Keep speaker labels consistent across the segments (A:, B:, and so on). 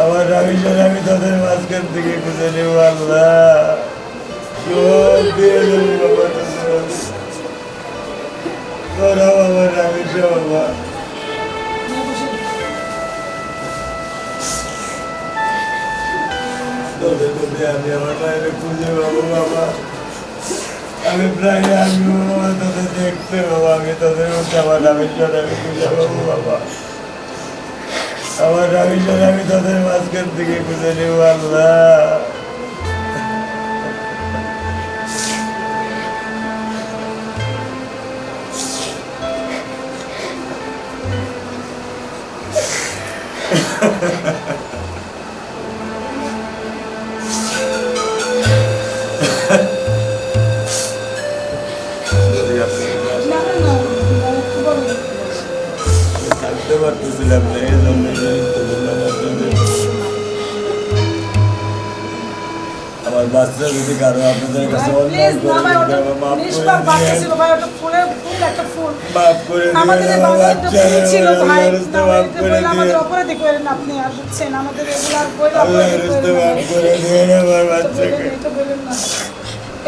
A: আমার রামেশ্বর আমি তাদের মাঝখান থেকে খুঁজে নেব আল্লাহ। সব দিয়ে দেবো বাবা তোদের করাও আমার রামেশ্বর বাবা। তোদের মধ্যে আমি আমার মায়ের খুঁজে পাবো বাবা। আমি প্রায় আমিও বাবা তোদের দেখতে বাবা। আমি তোদের মধ্যে আমার রামেশ্বর আমি খুঁজে পাবো বাবা। আমার রামেশ্বর আমি তোদের মাঝখান থেকে খুঁজে নেব আল্লাহ। থাকতে পারতেছিলাম না এই জন্য আমার বাচ্চা যদি কারো আপনাদের কাছে মাফ করে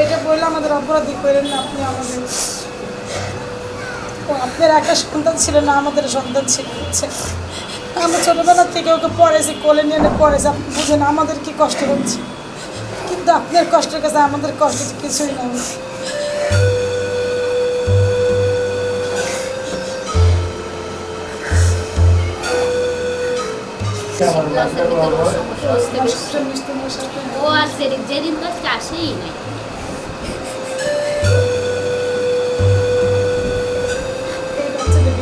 B: এটা বললে আমাদের অপরাধী করেন না আপনি আমাদের। আপনার একটা সন্তান ছিল না, আমাদের সন্তান ছিল। আমরা ছোটবেলা থেকে ওকে পড়েছি, কোলে নিয়ে পড়েছি। আপনি বুঝেন আমাদের কি কষ্ট হচ্ছে, কিন্তু আপনার কষ্টের কাছে আমাদের কষ্ট কিছুই না।
C: ও আর যেদিন তো আসেই নাই।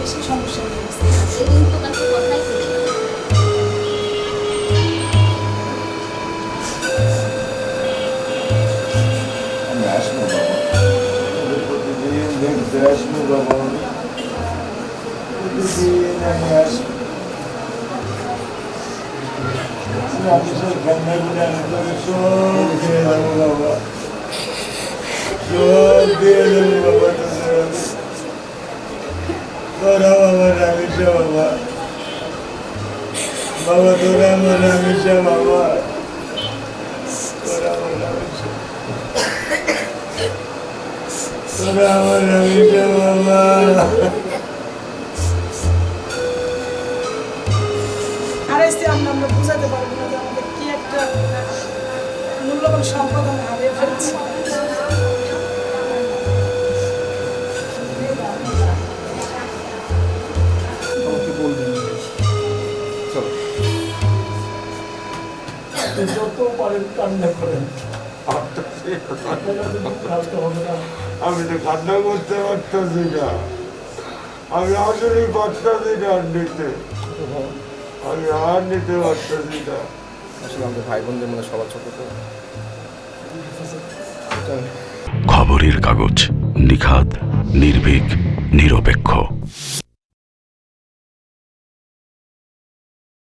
B: বেশি সমস্যা হয়ে গেছে।
C: সেদিন তো তাকে কথাই ছিল
A: আমি আসবো বাবা, প্রতিদিন দেখতে আসবো বাবা, প্রতিদিন আমি আসবো। রামেশ্বর কান্নাগুলো আমি তোকে সব দিয়ে দেবো বাবা, সব দিয়ে দেবো বাবা। তোরা আমার রামেশ্বর বাবা, বাবা তোরা আমার রামেশ্বর বাবা, তোরা আমার রামেশ্বর, তোরা আমার রামেশ্বর বাবা।
B: আর এসে আমরা বুঝাতে পারবো না যে আমাদের কি একটা মূল্যবান সম্পদ আমরা হারিয়ে ফেলছি।
A: যত পারেন কান্না করেন, আমি তো কান্না করতে পারতাছি না, আমি আসলে পারতাছি না নিতে, আমি আর নিতে পারতাছি না।
D: আসলে আমাদের ভাই বোনদের মধ্যে সবার ছোট তো।
E: খবরের কাগজ, নিখাদ, নির্ভীক, নিরপেক্ষ।